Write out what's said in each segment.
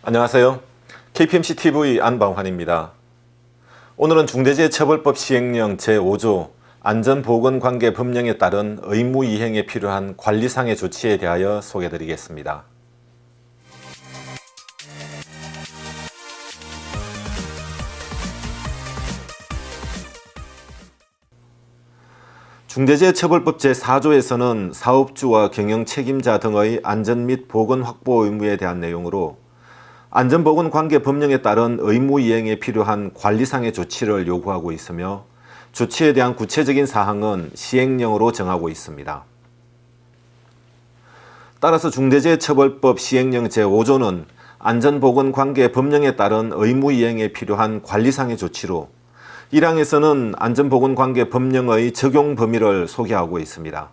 안녕하세요. KPMCTV 안방환입니다. 오늘은 중대재해처벌법 시행령 제5조 안전보건관계법령에 따른 의무이행에 필요한 관리상의 조치에 대하여 소개드리겠습니다. 중대재해처벌법 제4조에서는 사업주와 경영책임자 등의 안전 및 보건 확보 의무에 대한 내용으로 안전보건관계법령에 따른 의무이행에 필요한 관리상의 조치를 요구하고 있으며 조치에 대한 구체적인 사항은 시행령으로 정하고 있습니다. 따라서 중대재해처벌법 시행령 제5조는 안전보건관계법령에 따른 의무이행에 필요한 관리상의 조치로 1항에서는 안전보건관계법령의 적용 범위를 소개하고 있습니다.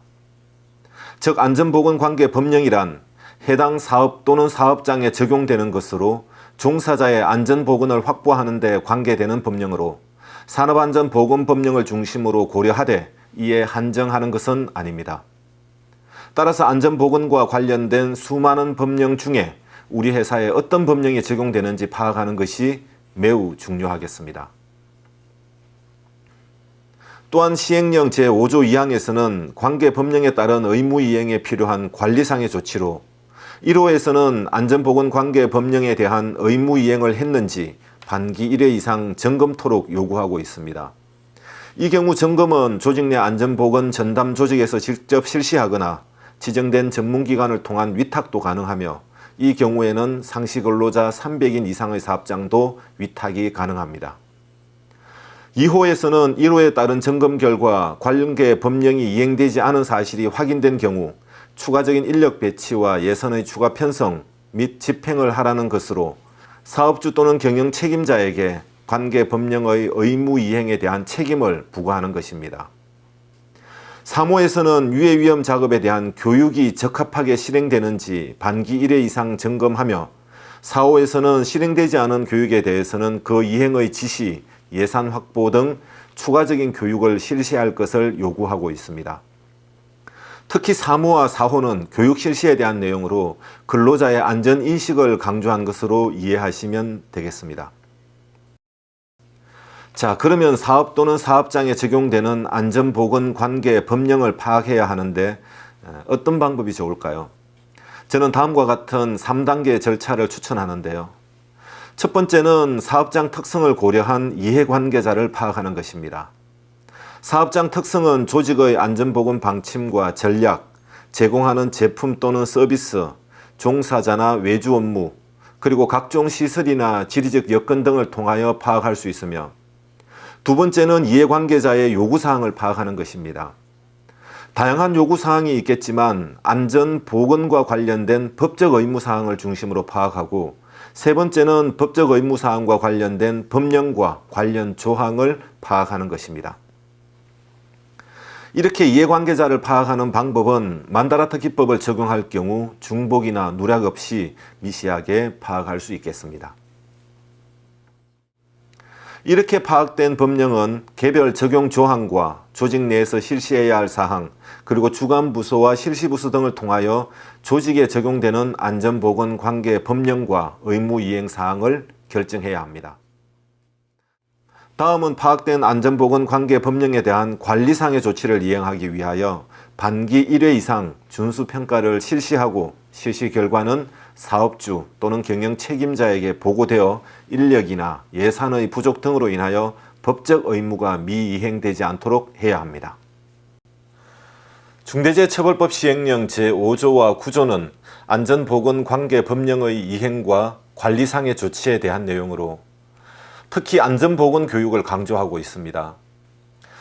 즉 안전보건관계법령이란 해당 사업 또는 사업장에 적용되는 것으로 종사자의 안전보건을 확보하는 데 관계되는 법령으로 산업안전보건법령을 중심으로 고려하되 이에 한정하는 것은 아닙니다. 따라서 안전보건과 관련된 수많은 법령 중에 우리 회사에 어떤 법령이 적용되는지 파악하는 것이 매우 중요하겠습니다. 또한 시행령 제5조 2항에서는 관계법령에 따른 의무이행에 필요한 관리상의 조치로 1호에서는 안전보건관계법령에 대한 의무이행을 했는지 반기 1회 이상 점검토록 요구하고 있습니다. 이 경우 점검은 조직 내 안전보건 전담 조직에서 직접 실시하거나 지정된 전문기관을 통한 위탁도 가능하며 이 경우에는 상시근로자 300인 이상의 사업장도 위탁이 가능합니다. 2호에서는 1호에 따른 점검 결과 관계 법령이 이행되지 않은 사실이 확인된 경우 추가적인 인력 배치와 예산의 추가 편성 및 집행을 하라는 것으로 사업주 또는 경영 책임자에게 관계 법령의 의무 이행에 대한 책임을 부과하는 것입니다. 3호에서는 유해 위험 작업에 대한 교육이 적합하게 실행되는지 반기 1회 이상 점검하며 4호에서는 실행되지 않은 교육에 대해서는 그 이행의 지시, 예산 확보 등 추가적인 교육을 실시할 것을 요구하고 있습니다. 특히 3호와 4호는 교육 실시에 대한 내용으로 근로자의 안전인식을 강조한 것으로 이해하시면 되겠습니다. 자, 그러면 사업 또는 사업장에 적용되는 안전보건관계 법령을 파악해야 하는데 어떤 방법이 좋을까요? 저는 다음과 같은 3단계 절차를 추천하는데요. 첫 번째는 사업장 특성을 고려한 이해관계자를 파악하는 것입니다. 사업장 특성은 조직의 안전보건 방침과 전략, 제공하는 제품 또는 서비스, 종사자나 외주 업무, 그리고 각종 시설이나 지리적 여건 등을 통하여 파악할 수 있으며 두 번째는 이해관계자의 요구사항을 파악하는 것입니다. 다양한 요구사항이 있겠지만 안전보건과 관련된 법적 의무사항을 중심으로 파악하고 세 번째는 법적 의무사항과 관련된 법령과 관련 조항을 파악하는 것입니다. 이렇게 이해관계자를 파악하는 방법은 만다라트 기법을 적용할 경우 중복이나 누락 없이 미시하게 파악할 수 있겠습니다. 이렇게 파악된 법령은 개별 적용 조항과 조직 내에서 실시해야 할 사항, 그리고 주관 부서와 실시 부서 등을 통하여 조직에 적용되는 안전보건관계 법령과 의무이행 사항을 결정해야 합니다. 다음은 파악된 안전보건관계 법령에 대한 관리상의 조치를 이행하기 위하여 반기 1회 이상 준수평가를 실시하고 실시 결과는 사업주 또는 경영 책임자에게 보고되어 인력이나 예산의 부족 등으로 인하여 법적 의무가 미이행되지 않도록 해야 합니다. 중대재해처벌법 시행령 제5조와 9조는 안전보건관계법령의 이행과 관리상의 조치에 대한 내용으로 특히 안전보건 교육을 강조하고 있습니다.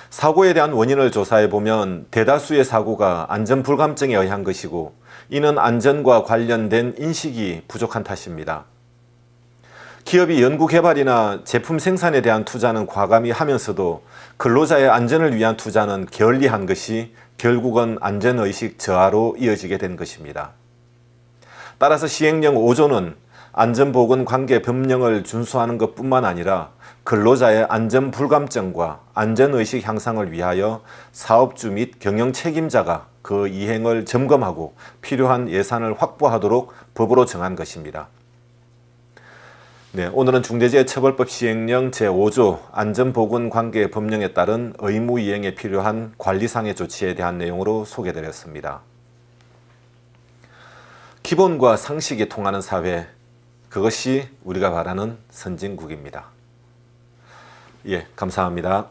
사고에 대한 원인을 조사해보면 대다수의 사고가 안전불감증에 의한 것이고 이는 안전과 관련된 인식이 부족한 탓입니다. 기업이 연구개발이나 제품 생산에 대한 투자는 과감히 하면서도 근로자의 안전을 위한 투자는 게을리한 것이 결국은 안전의식 저하로 이어지게 된 것입니다. 따라서 시행령 5조는 안전보건관계법령을 준수하는 것뿐만 아니라 근로자의 안전불감증과 안전의식 향상을 위하여 사업주 및 경영 책임자가 그 이행을 점검하고 필요한 예산을 확보하도록 법으로 정한 것입니다. 네, 오늘은 중대재해처벌법 시행령 제5조 안전보건관계 법령에 따른 의무 이행에 필요한 관리상의 조치에 대한 내용으로 소개드렸습니다. 기본과 상식이 통하는 사회, 그것이 우리가 바라는 선진국입니다. 예, 감사합니다.